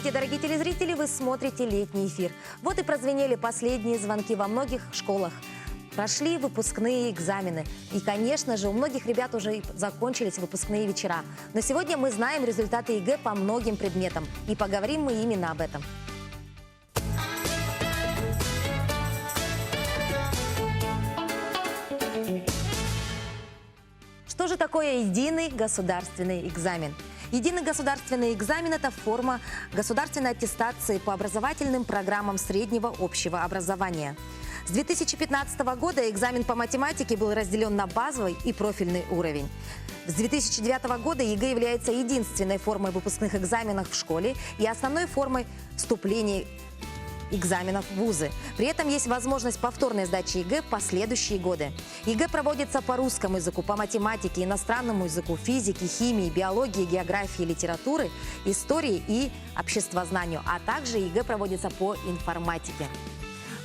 Здравствуйте, дорогие телезрители! Вы смотрите летний эфир. Вот и прозвенели последние звонки во многих школах. Прошли выпускные экзамены. И, конечно же, у многих ребят уже и закончились выпускные вечера. Но сегодня мы знаем результаты ЕГЭ по многим предметам. И поговорим мы именно об этом. Что же такое единый государственный экзамен? Единый государственный экзамен – это форма государственной аттестации по образовательным программам среднего общего образования. С 2015 года экзамен по математике был разделен на базовый и профильный уровень. С 2009 года ЕГЭ является единственной формой выпускных экзаменов в школе и основной формой вступления экзаменов в вузы. При этом есть возможность повторной сдачи ЕГЭ в последующие годы. ЕГЭ проводится по русскому языку, по математике, иностранному языку, физике, химии, биологии, географии, литературы, истории и обществознанию, а также ЕГЭ проводится по информатике.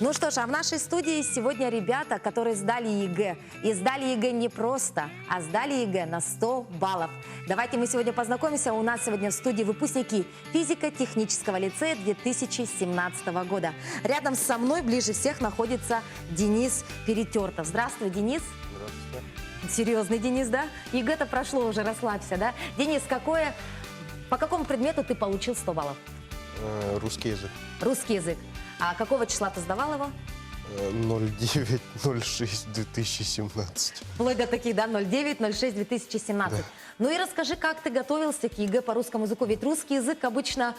Ну что ж, а в нашей студии сегодня ребята, которые сдали ЕГЭ. И сдали ЕГЭ не просто, а сдали ЕГЭ на 100 баллов. Давайте мы сегодня познакомимся. У нас сегодня в студии выпускники физико-технического лицея 2017 года. Рядом со мной ближе всех находится Денис Перетертов. Здравствуй, Денис. Здравствуйте. Серьезный Денис, да? ЕГЭ-то прошло уже, расслабься, да? Денис, по какому предмету ты получил 100 баллов? Русский язык. Русский язык. А какого числа ты сдавал его? 09.06.2017. Вплоть до таких, да, 09.06.2017. Да. Ну и расскажи, как ты готовился к ЕГЭ по русскому языку? Ведь русский язык обычно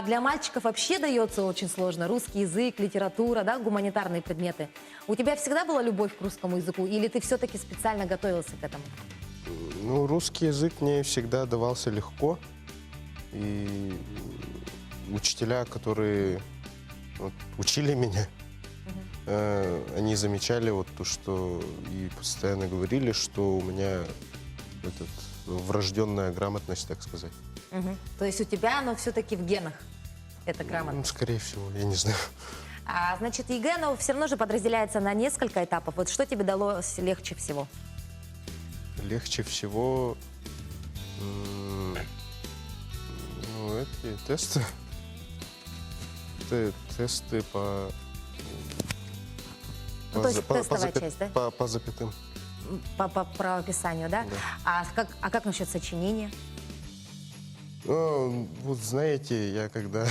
для мальчиков вообще дается очень сложно. Русский язык, литература, да, гуманитарные предметы. У тебя всегда была любовь к русскому языку или ты все-таки специально готовился к этому? Ну, русский язык мне всегда давался легко. И учителя, которые учили меня, они замечали вот то, что и постоянно говорили, что у меня врожденная грамотность, так сказать. То есть у тебя оно все-таки в генах, эта грамотность? Ну, скорее всего, я не знаю. Значит, ЕГЭ, оно все равно же подразделяется на несколько этапов. Вот что тебе далось легче всего? Легче всего эти тесты. Тесты по часть, да? По запятым. По правописанию, да? Да. А как насчет сочинения? Ну, вот знаете, я когда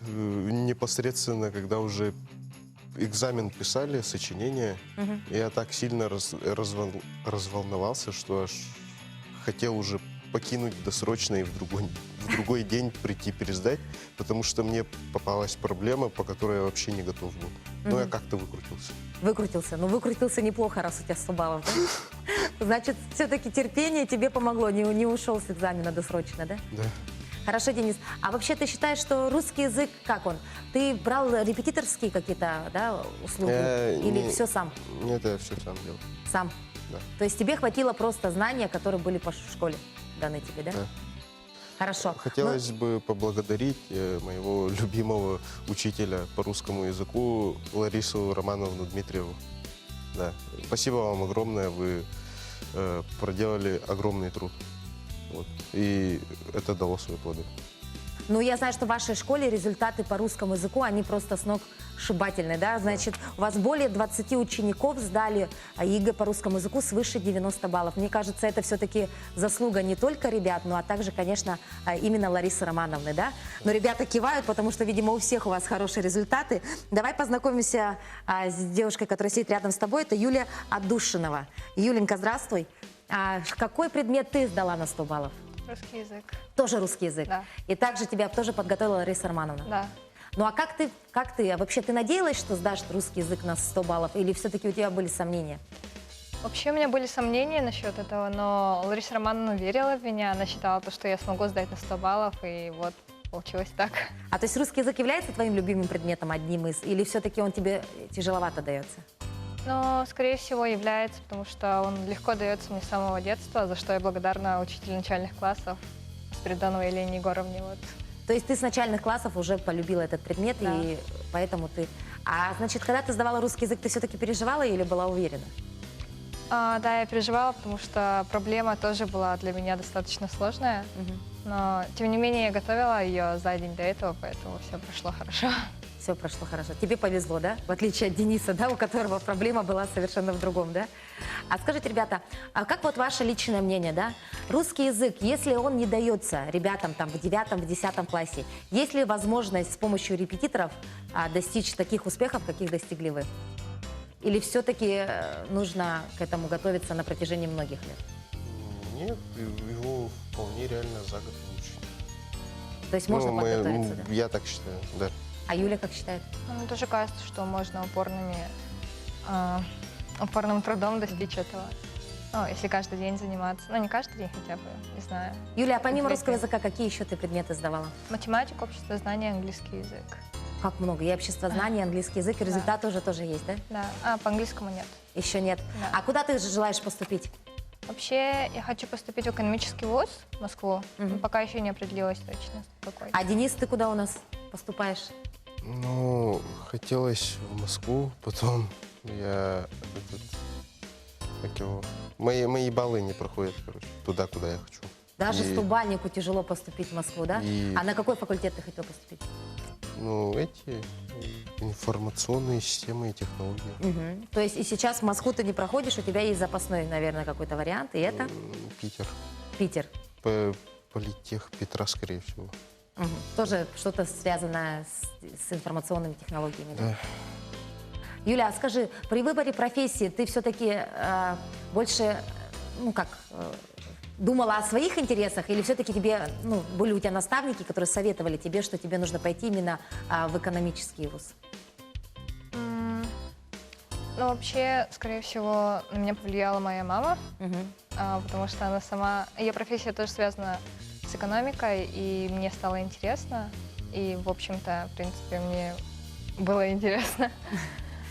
непосредственно, когда уже экзамен писали, сочинение, я так сильно разволновался, что аж хотел уже покинуть досрочно и в другой день прийти пересдать, потому что мне попалась проблема, по которой я вообще не готов был. Но я как-то выкрутился. Выкрутился? Ну, выкрутился неплохо, раз у тебя 100 баллов, да? Значит, все-таки терпение тебе помогло, не ушел с экзамена досрочно, да? Да. Хорошо, Денис. А вообще ты считаешь, что русский язык, как он? Ты брал репетиторские какие-то, да, услуги? Или все сам? Нет, я все сам делал. Сам? Да. То есть тебе хватило просто знаний, которые были по школе даны тебе, да? Да. Хорошо. Хотелось бы поблагодарить моего любимого учителя по русскому языку Ларису Романовну Дмитриеву. Да. Спасибо вам огромное, вы проделали огромный труд. Вот. И это дало свои плоды. Ну, я знаю, что в вашей школе результаты по русскому языку, они просто сногсшибательные, да? Значит, у вас более 20 учеников сдали ЕГЭ по русскому языку свыше 90 баллов. Мне кажется, это все-таки заслуга не только ребят, но а также, конечно, именно Ларисы Романовны, да? Но ребята кивают, потому что, видимо, у всех у вас хорошие результаты. Давай познакомимся с девушкой, которая сидит рядом с тобой. Это Юлия Отдушинова. Юленька, здравствуй. Какой предмет ты сдала на 100 баллов? Русский язык. Тоже русский язык? Да. И также тебя тоже подготовила Лариса Романовна? Да. Ну а как ты, вообще ты надеялась, что сдашь русский язык на 100 баллов, или все-таки у тебя были сомнения? Вообще у меня были сомнения насчет этого, но Лариса Романовна верила в меня, она считала, что я смогу сдать на 100 баллов, и вот получилось так. А то есть русский язык является твоим любимым предметом, одним из, или все-таки он тебе тяжеловато дается? Но, скорее всего, является, потому что он легко дается мне с самого детства, за что я благодарна учителю начальных классов Спиридоновой Елене Егоровне. Вот. То есть ты с начальных классов уже полюбила этот предмет, Да. И поэтому ты... А значит, когда ты сдавала русский язык, ты все-таки переживала или была уверена? Да, я переживала, потому что проблема тоже была для меня достаточно сложная. Но, тем не менее, я готовила ее за день до этого, поэтому все прошло хорошо. Все прошло хорошо. Тебе повезло, да? В отличие от Дениса, да, у которого проблема была совершенно в другом, да? А скажите, ребята, а как вот ваше личное мнение, да? Русский язык, если он не дается ребятам там в 9, в 10 классе, есть ли возможность с помощью репетиторов достичь таких успехов, каких достигли вы? Или все-таки нужно к этому готовиться на протяжении многих лет? Нет, его вполне реально за год выучить. То есть можно Ну, подготовиться, да? Я так считаю, да. А Юля как считает? Мне тоже кажется, что можно упорным трудом достичь этого. Ну, если каждый день заниматься. Ну, не каждый день хотя бы, не знаю. Юля, а помимо Конкретно. русского языка, какие еще ты предметы сдавала? Математика, общество знания, английский язык. Как много? И обществознание, английский язык, и результат уже тоже есть, да? Да. По английскому нет. Еще нет. Да. А куда ты желаешь поступить? Вообще, я хочу поступить в экономический вуз в Москву. Но пока еще не определилась точно, какой. А Денис, ты куда у нас поступаешь? Ну, хотелось в Москву, потом я как его, мои баллы не проходят, короче, туда, куда я хочу. Даже И, стубальнику тяжело поступить в Москву, да? И- А на какой факультет ты хотел поступить? Ну, информационные системы и технологии. То есть и сейчас в Москву ты не проходишь, у тебя есть запасной, наверное, какой-то вариант, и это Питер. Питер. Политех Петра, скорее всего. Тоже что-то связанное с информационными технологиями, да? Да. Юля, а скажи, при выборе профессии ты все-таки больше, думала о своих интересах, или все-таки тебе, были у тебя наставники, которые советовали тебе, что тебе нужно пойти именно в экономический вуз? Ну, вообще, скорее всего, на меня повлияла моя мама, потому что она сама... Ее профессия тоже связана с экономикой, и мне стало интересно. И, в общем-то, в принципе, мне было интересно.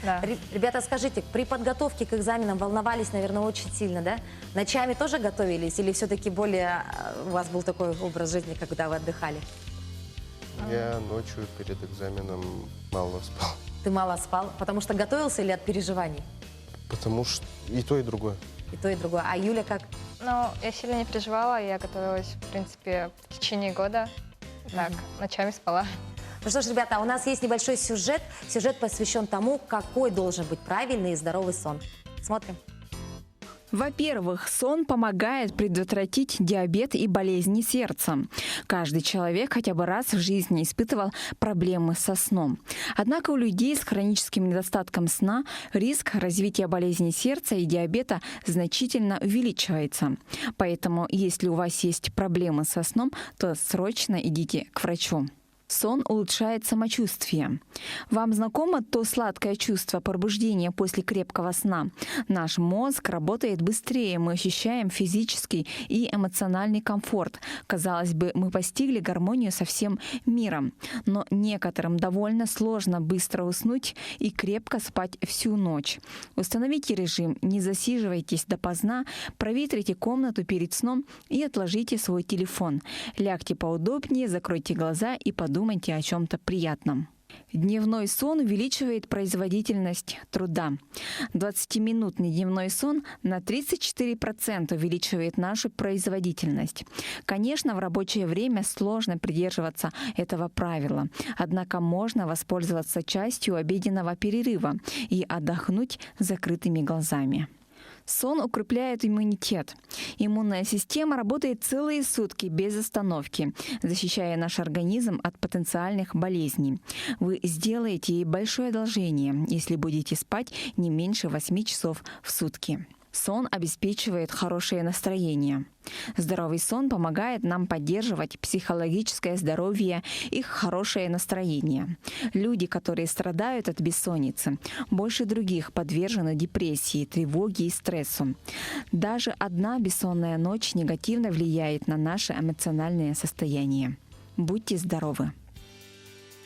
Да. Ребята, скажите, при подготовке к экзаменам волновались, наверное, очень сильно, да? Ночами тоже готовились, или все-таки более у вас был такой образ жизни, когда вы отдыхали? Я ночью перед экзаменом мало спал. Ты мало спал, потому что готовился или от переживаний? Потому что и то, и другое. И то, и другое. А Юля как? Ну, я сильно не переживала, я готовилась, в принципе, в течение года. Так, ночами спала. Ну что ж, ребята, у нас есть небольшой сюжет. Сюжет посвящен тому, какой должен быть правильный и здоровый сон. Смотрим. Во-первых, сон помогает предотвратить диабет и болезни сердца. Каждый человек хотя бы раз в жизни испытывал проблемы со сном. Однако у людей с хроническим недостатком сна риск развития болезни сердца и диабета значительно увеличивается. Поэтому, если у вас есть проблемы со сном, то срочно идите к врачу. Сон улучшает самочувствие. Вам знакомо то сладкое чувство пробуждения после крепкого сна? Наш мозг работает быстрее, мы ощущаем физический и эмоциональный комфорт. Казалось бы, мы постигли гармонию со всем миром. Но некоторым довольно сложно быстро уснуть и крепко спать всю ночь. Установите режим, не засиживайтесь допоздна, проветрите комнату перед сном и отложите свой телефон. Лягте поудобнее, закройте глаза и подумайте о чем-то приятном. Дневной сон увеличивает производительность труда. 20-минутный дневной сон на 34% увеличивает нашу производительность. Конечно, в рабочее время сложно придерживаться этого правила, однако можно воспользоваться частью обеденного перерыва и отдохнуть с закрытыми глазами. Сон укрепляет иммунитет. Иммунная система работает целые сутки без остановки, защищая наш организм от потенциальных болезней. Вы сделаете ей большое одолжение, если будете спать не меньше 8 часов в сутки. Сон обеспечивает хорошее настроение. Здоровый сон помогает нам поддерживать психологическое здоровье и хорошее настроение. Люди, которые страдают от бессонницы, больше других подвержены депрессии, тревоге и стрессу. Даже одна бессонная ночь негативно влияет на наше эмоциональное состояние. Будьте здоровы!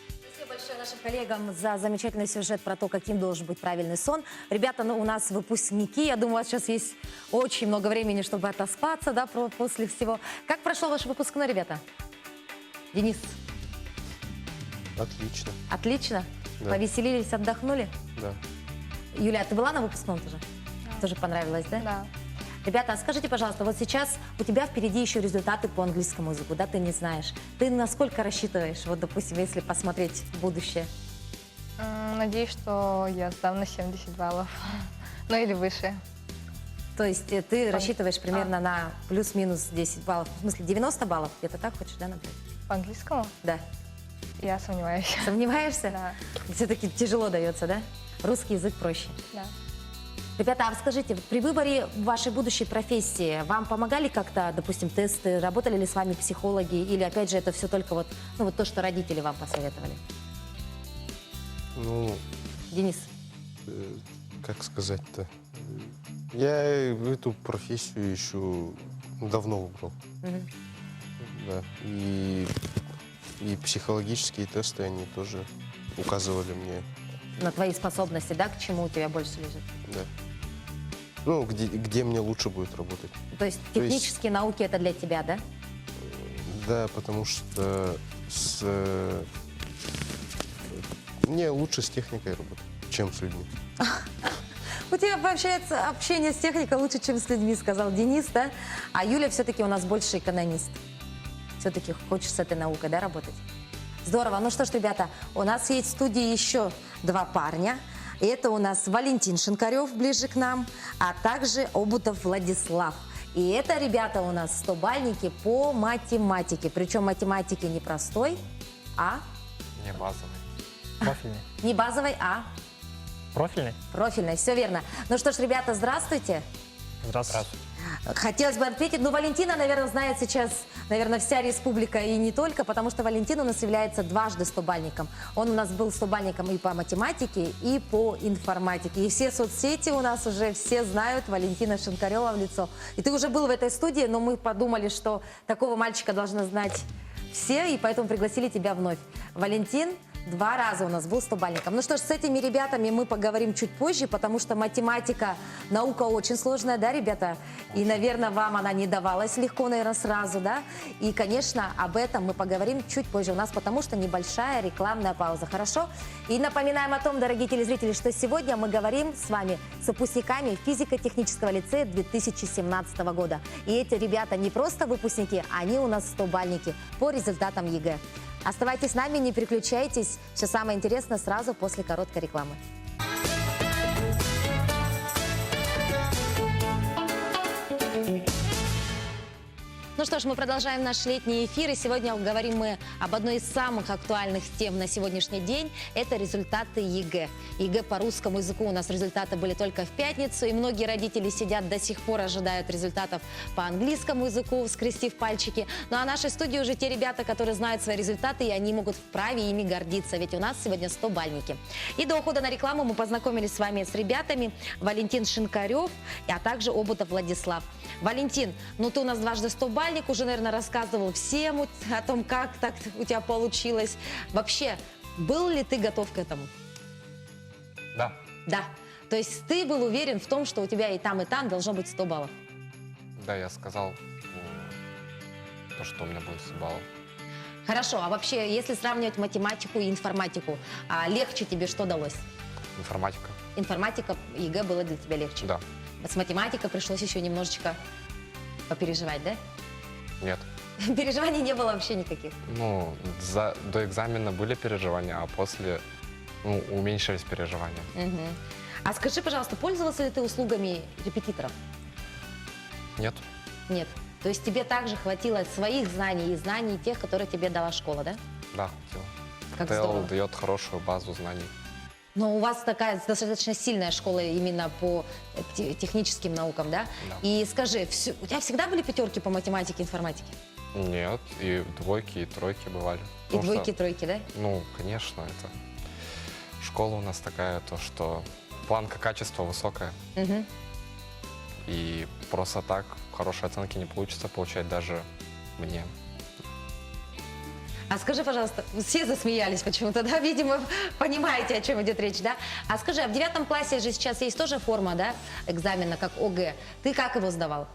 Спасибо большое нашим коллегам за замечательный сюжет про то, каким должен быть правильный сон. Ребята, у нас выпускники. Я думаю, у вас сейчас есть очень много времени, чтобы отоспаться, да, после всего. Как прошел ваш выпускной, ребята? Денис? Отлично, Отлично? Да. Повеселились, отдохнули? да. Юля, ты была на выпускном тоже? Да. Тоже понравилось, да? Да. Ребята, а скажите, пожалуйста, вот сейчас у тебя впереди еще результаты по английскому языку, да, ты не знаешь. Ты насколько рассчитываешь, вот, допустим, если посмотреть в будущее? Надеюсь, что я сдам на 70 баллов. Ну или выше. То есть ты рассчитываешь примерно на плюс-минус 10 баллов, в смысле 90 баллов, где-то так хочешь, да, например? По английскому Да. я сомневаюсь. Сомневаешься? Да. Все-таки тяжело дается, да? Русский язык проще. Да. Ребята, а скажите, при выборе вашей будущей профессии вам помогали как-то, допустим, тесты, работали ли с вами психологи, или опять же это все только вот, ну, вот то, что родители вам посоветовали? Ну, Денис? как сказать-то? Я эту профессию еще давно выбрал. Мгм. Да. И психологические тесты, они тоже указывали мне, На твои способности, да, к чему у тебя больше лежит? да. Ну, где мне лучше будет работать. То есть То есть- технические науки это для тебя, да? Да, потому что мне лучше с техникой работать, чем с людьми. У тебя получается общение с техникой лучше, чем с людьми, сказал Денис, да? А Юля все-таки у нас больше экономист. Все-таки хочешь с этой наукой, да, работать? Здорово. Ну что ж, ребята, у нас есть в студии еще два парня. И это у нас Валентин Шинкарев ближе к нам, а также Обутов Владислав. И это, ребята, у нас 100-бальники по математике. Причем математики не простой, а Не базовый. Профильный. не базовой, а Профильный? профильной. Все верно. Ну что ж, ребята, здравствуйте. Здравствуйте. Хотелось бы ответить, ну, Валентина, наверное, знает сейчас, наверное, вся республика и не только, потому что Валентин у нас является дважды 100-бальником. Он у нас был 100-бальником и по математике, и по информатике. И все соцсети у нас уже все знают Валентина Шинкарева в лицо. И ты уже был в этой студии, но мы подумали, что такого мальчика должны знать все, и поэтому пригласили тебя вновь. Валентин 2 раза у нас был 100-бальником. Ну что ж, с этими ребятами мы поговорим чуть позже, потому что математика, наука очень сложная, да, ребята? И, наверное, вам она не давалась легко, наверное, сразу, да? И, конечно, об этом мы поговорим чуть позже у нас, потому что небольшая рекламная пауза, хорошо? И напоминаем о том, дорогие телезрители, что сегодня мы говорим с вами с выпускниками физико-технического лицея 2017 года. И эти ребята не просто выпускники, они у нас 100-бальники по результатам ЕГЭ. Оставайтесь с нами, не переключайтесь. Все самое интересное сразу после короткой рекламы. Ну что ж, мы продолжаем наш летний эфир, и сегодня говорим мы об одной из самых актуальных тем на сегодняшний день. Это результаты ЕГЭ. ЕГЭ по русскому языку у нас результаты были только в пятницу, и многие родители сидят до сих пор, ожидают результатов по английскому языку, скрестив пальчики. Ну а в нашей студии уже те ребята, которые знают свои результаты, и они могут вправе ими гордиться, ведь у нас сегодня 100-бальники. И до ухода на рекламу мы познакомились с вами с ребятами. Валентин Шинкарев, а также Обутов Владислав. Валентин, ну ты у нас дважды 100-бальник, уже, наверное, рассказывал всем о том, как так у тебя получилось. Вообще, был ли ты готов к этому? Да. Да. То есть ты был уверен в том, что у тебя и там должно быть 100 баллов? Да, я сказал, то, что у меня будет 100 баллов. Хорошо, а вообще, если сравнивать математику и информатику, легче тебе что далось? Информатика. Информатика, ЕГЭ было для тебя легче? Да. С математикой пришлось еще немножечко попереживать, да? Нет. Переживаний не было вообще никаких. Ну, до экзамена были переживания, а после уменьшились переживания. Мгм. А скажи, пожалуйста, пользовался ли ты услугами репетиторов? Нет. Нет. То есть тебе также хватило своих знаний и знаний тех, которые тебе дала школа, да? Да, хотел. Как ТЭЛ здорово. дает хорошую базу знаний. Но у вас такая достаточно сильная школа именно по техническим наукам, да? Да. И скажи, у тебя всегда были пятерки по математике, информатике? Нет, и двойки, и тройки бывали. И Потому двойки, что, тройки, да? ну, конечно, это школа у нас такая, то, что планка качества высокая. Мгм. И просто так хорошие оценки не получится получать даже мне. А скажи, пожалуйста, все засмеялись почему-то, да? Видимо, понимаете, о чем идет речь, да? А скажи, а в 9 классе же сейчас есть тоже форма, да, экзамена, как ОГЭ. Ты как его сдавал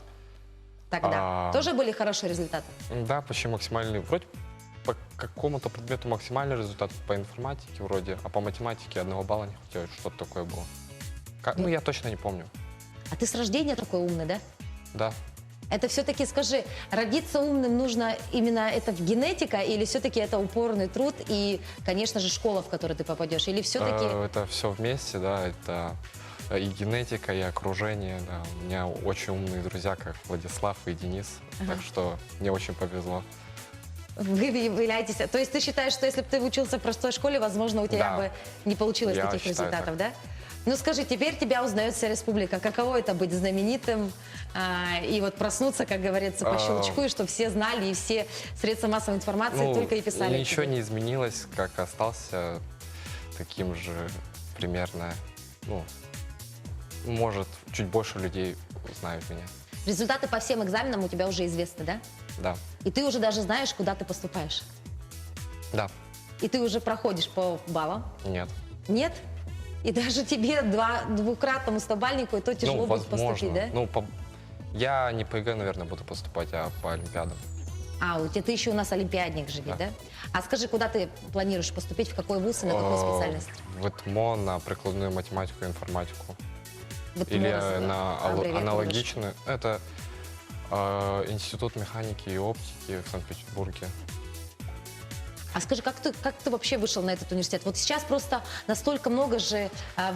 тогда? Тоже были хорошие результаты? Да, почти максимальный. Вроде по какому-то предмету максимальный результат, по информатике вроде, а по математике 1 балла не хватило, что-то такое было. Ну, я точно не помню. А ты с рождения такой умный, да? Да. Это все-таки, скажи, родиться умным нужно именно это генетика или все-таки это упорный труд и, конечно же, школа, в которую ты попадешь? Или все-таки... Это все вместе, да, это и генетика, и окружение, да. У меня очень умные друзья, как Владислав и Денис, так что мне очень повезло. Вы являетесь... То есть ты считаешь, что если бы ты учился в простой школе, возможно, у тебя Да. бы не получилось Я таких считаю результатов, так. да? Ну скажи, теперь тебя узнает вся республика. Каково это быть знаменитым и вот проснуться, как говорится, по щелчку, и чтобы все знали, и все средства массовой информации только и писали. о Ничего тебе? не изменилось, как остался таким же примерно, ну, может, чуть больше людей знают меня. Результаты по всем экзаменам у тебя уже известны, да? Да, И ты уже даже знаешь, куда ты поступаешь. да, И ты уже проходишь по баллам. нет. Нет? И даже тебе, двукратному 100-бальнику, и то тяжело будет поступить, да? Ну, я не по ЕГЭ, наверное, буду поступать, а по Олимпиадам. А, ты еще у нас олимпиадник же ведь, да? Да. А скажи, куда ты планируешь поступить, в какой вуз и на какую специальность? В ЭТМО на прикладную математику и информатику. Вот Или можно на аббревиатуру аналогичную. Это Институт механики и оптики в Санкт-Петербурге. А скажи, как ты вообще вышел на этот университет? Вот сейчас просто настолько много же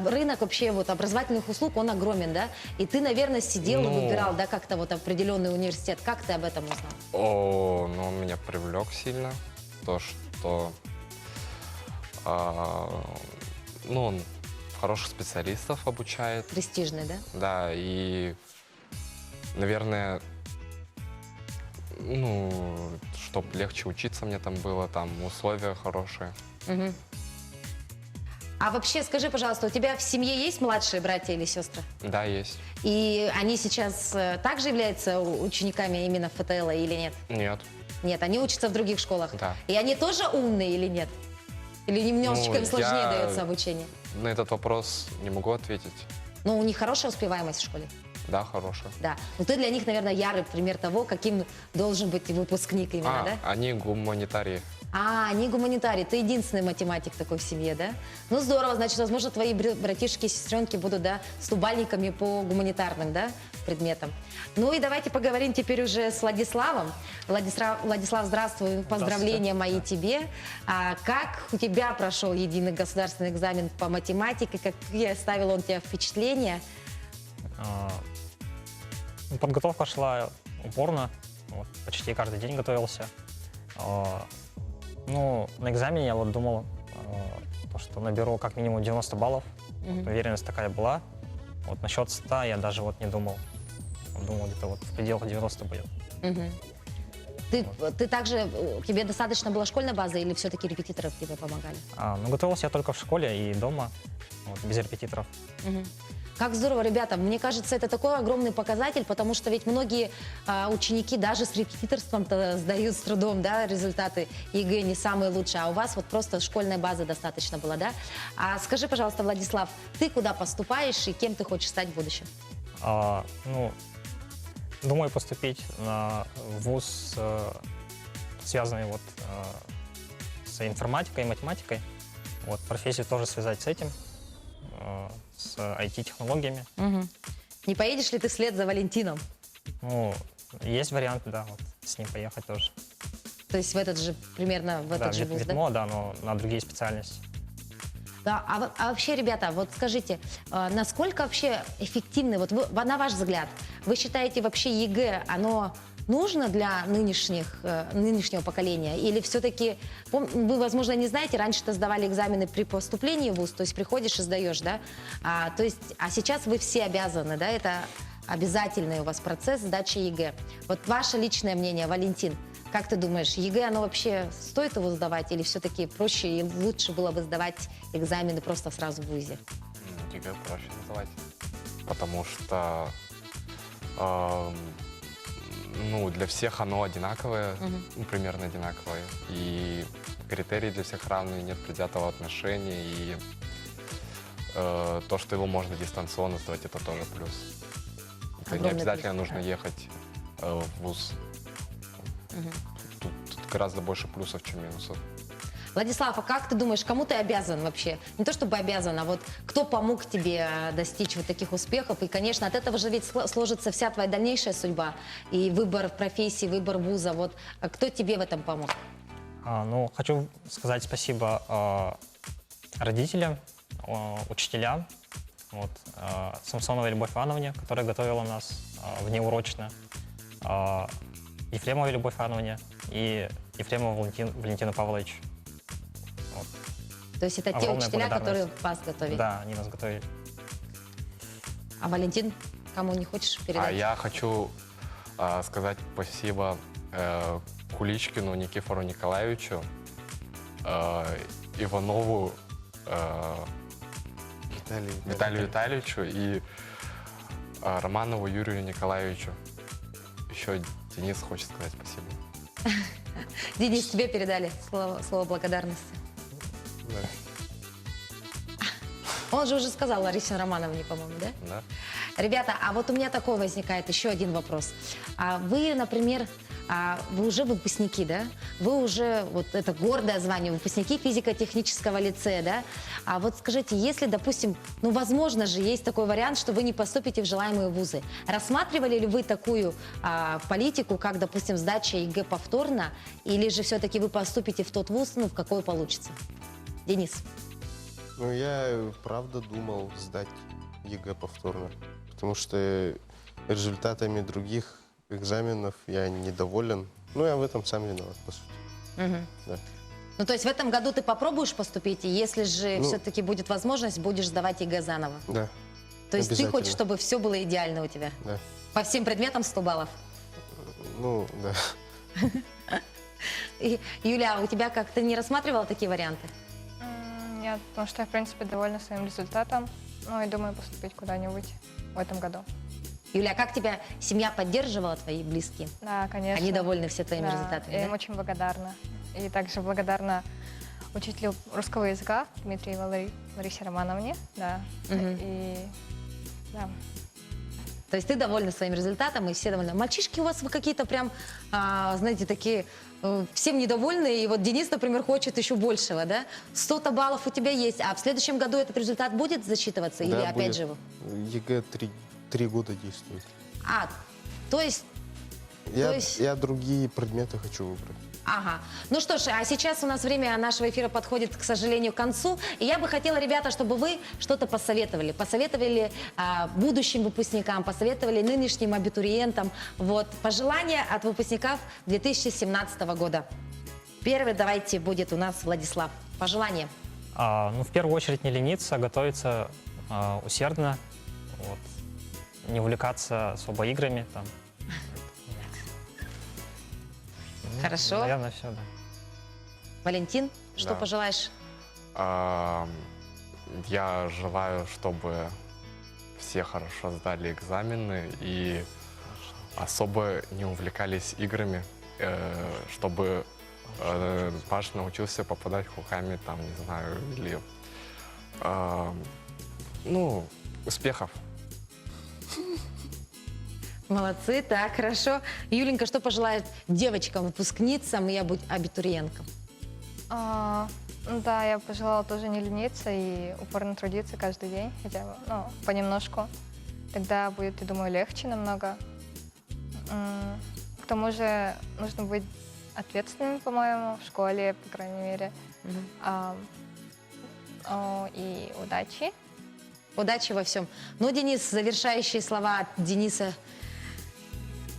рынок вообще вот образовательных услуг, он огромен, да? И ты, наверное, сидел и Ну. выбирал, да, как-то вот определенный университет. Как ты об этом узнал? Ну, он меня привлек сильно. То, что ну, он хороших специалистов обучает. Престижный, да? Да, и, наверное, ну, чтобы легче учиться мне там было, там условия хорошие. Мгм. А вообще, скажи, пожалуйста, у тебя в семье есть младшие братья или сестры? Да, есть. И они сейчас также являются учениками именно ФТЛ или нет? Нет. Нет, они учатся в других школах. Да. И они тоже умные или нет? Или немножечко Ну, им сложнее я- дается обучение? На этот вопрос не могу ответить. Но у них хорошая успеваемость в школе? Да, хорошая. Да. Но ты для них, наверное, ярый пример того, каким должен быть выпускник именно, да? Они гуманитарии. А, они гуманитарий. Ты единственный математик такой в семье, да? Ну, здорово. Значит, возможно, твои братишки и сестренки будут, да, стубальниками по гуманитарным, да, предметам. Ну и давайте поговорим теперь уже с Владиславом. Владислав, здравствуй. Поздравления мои тебе. А как у тебя прошел единый государственный экзамен по математике? Какие оставил он тебе впечатления? Ну, подготовка шла упорно, вот, почти каждый день готовился. Ну, на экзамене я вот думал, то, что наберу как минимум 90 баллов. Вот, уверенность такая была. Вот насчет 100 я даже вот не думал. Вот думал, где-то вот в пределах 90 будет. Мгм. Ты также, тебе достаточно была школьная база или все-таки репетиторы тебе помогали? Ну, готовился я только в школе и дома, вот, без репетиторов. Мгм. Как здорово, ребята. Мне кажется, это такой огромный показатель, потому что ведь многие ученики даже с репетиторством-то сдают с трудом, да, результаты ЕГЭ не самые лучшие, а у вас вот просто школьной базы достаточно было, да? А скажи, пожалуйста, Владислав, ты куда поступаешь и кем ты хочешь стать в будущем? Ну, думаю поступить на вуз, связанный вот с информатикой и математикой. Вот, профессию тоже связать с этим, с IT-технологиями. Не поедешь ли ты вслед за Валентином? Ну, есть вариант, да, вот с ним поехать тоже. То есть в этот же, примерно в Да, этот же вуз, да? МИТМО, да, но на другие специальности. Да, а вообще, ребята, вот скажите, насколько вообще эффективны, вот на ваш взгляд, вы считаете вообще ЕГЭ, оно нужно для нынешнего поколения? Или все-таки, вы, возможно, не знаете, раньше-то сдавали экзамены при поступлении в ВУЗ, то есть приходишь и сдаешь, да? А сейчас вы все обязаны, да, это обязательный у вас процесс сдачи ЕГЭ. Вот ваше личное мнение, Валентин, как ты думаешь, ЕГЭ, оно вообще стоит его сдавать или все-таки проще и лучше было бы сдавать экзамены просто сразу в ВУЗе? ЕГЭ проще сдавать. Потому что ну, для всех оно одинаковое, ну, примерно одинаковое. И критерии для всех равные, нет предвзятого отношения. И то, что его можно дистанционно сдавать, это тоже плюс. Это не Огромный обязательно плюс, нужно да. ехать в ВУЗ. Тут гораздо больше плюсов, чем минусов. Владислав, а как ты думаешь, кому ты обязан вообще? Не то чтобы обязан, а вот кто помог тебе достичь вот таких успехов? И, конечно, от этого же ведь сложится вся твоя дальнейшая судьба. И выбор профессии, выбор вуза. Вот кто тебе в этом помог? Ну, хочу сказать спасибо родителям, учителям, вот, Самсоновой Любовь Ивановне, которая готовила нас внеурочно, Ефремовой Любовь Ивановне и Ефремову Валентину Павловичу. Вот. То есть это те Огромная учителя, которые благодарность. вас готовили? Да, они нас готовили. А Валентин, кому не хочешь передать? А я хочу сказать спасибо Куличкину Никифору Николаевичу, Иванову Виталию Витальевичу и Романову Юрию Николаевичу. Еще Денис хочет сказать спасибо. Денис, тебе передали слово благодарности. Да. Он же уже сказал Ларисе Романовне, по-моему, да? Да? Ребята, а вот у меня такой возникает еще один вопрос. Вы, например, вы уже выпускники, да? Вы уже, вот это гордое звание, выпускники физико-технического лицея, да? А вот скажите, если, допустим, ну, возможно же, есть такой вариант, что вы не поступите в желаемые вузы. Рассматривали ли вы такую политику, как, допустим, сдача ЕГЭ повторно, или же все-таки вы поступите в тот вуз, ну, в какой получится? Денис. Ну, я правда думал сдать ЕГЭ повторно, потому что результатами других экзаменов я недоволен. Ну, я в этом сам виноват, по сути. Мгм. Да. Ну, то есть в этом году ты попробуешь поступить, и если же Ну, все-таки будет возможность, будешь сдавать ЕГЭ заново. Да, То есть ты обязательно. хочешь, чтобы все было идеально у тебя? да. По всем предметам 100 баллов? Ну, да. И, Юля, у тебя как? Ты не рассматривала такие варианты? Нет, потому что я, в принципе, довольна своим результатом. Ну и думаю поступить куда-нибудь в этом году. Юля, а как тебя семья поддерживала, твои близкие? Да, конечно. Они довольны все твоими Да, результатами, я да? им очень благодарна. И также благодарна учителю русского языка Дмитрию Ларисе Романовне. Да. Мгм. И да. То есть ты довольна своим результатом, и все довольны. Мальчишки у вас вы какие-то прям, знаете, такие всем недовольны. И вот Денис, например, хочет еще большего, да? 100 баллов у тебя есть, а в следующем году этот результат будет засчитываться? Или Да, опять будет. же? ЕГЭ 3 года действует. То есть... Я другие предметы хочу выбрать. Ага. Ну что ж, а сейчас у нас время нашего эфира подходит, к сожалению, к концу. И я бы хотела, ребята, чтобы вы что-то посоветовали. Посоветовали будущим выпускникам, посоветовали нынешним абитуриентам. Вот, пожелания от выпускников 2017 года. Первый, давайте, будет у нас Владислав. Пожелания. Ну, в первую очередь не лениться, готовиться усердно, вот, не увлекаться особо играми. Там. Ну, Хорошо. Наверное, все, да. Валентин, что Да. пожелаешь? Я желаю, чтобы все хорошо сдали экзамены и особо не увлекались играми, чтобы Паш научился попадать хуками, там, не знаю, или ну, успехов. Молодцы, так, хорошо. Юленька, что пожелает девочкам, выпускницам и абитуриенткам? Ну да, я пожелала тоже не лениться и упорно трудиться каждый день, хотя бы, ну, понемножку. Тогда будет, я думаю, легче намного. К тому же нужно быть ответственным, по-моему, в школе, по крайней мере. И удачи. Удачи во всем. Ну, Денис, завершающие слова от Дениса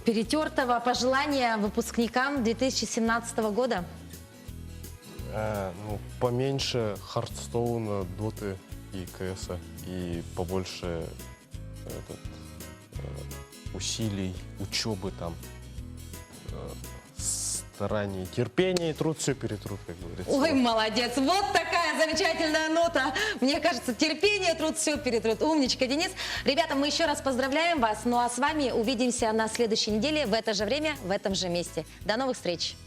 Перетертого. Пожелания выпускникам 2017 года. Ну, поменьше Хардстоуна, Доты и КСа. И побольше усилий, учебы там, стараний, терпения и труд все перетрут, как говорится. Ой, молодец. Вот такая замечательная нота. Мне кажется, терпение, труд, все перетрут. Умничка, Денис. Ребята, мы еще раз поздравляем вас. Ну а с вами увидимся на следующей неделе в это же время, в этом же месте. До новых встреч.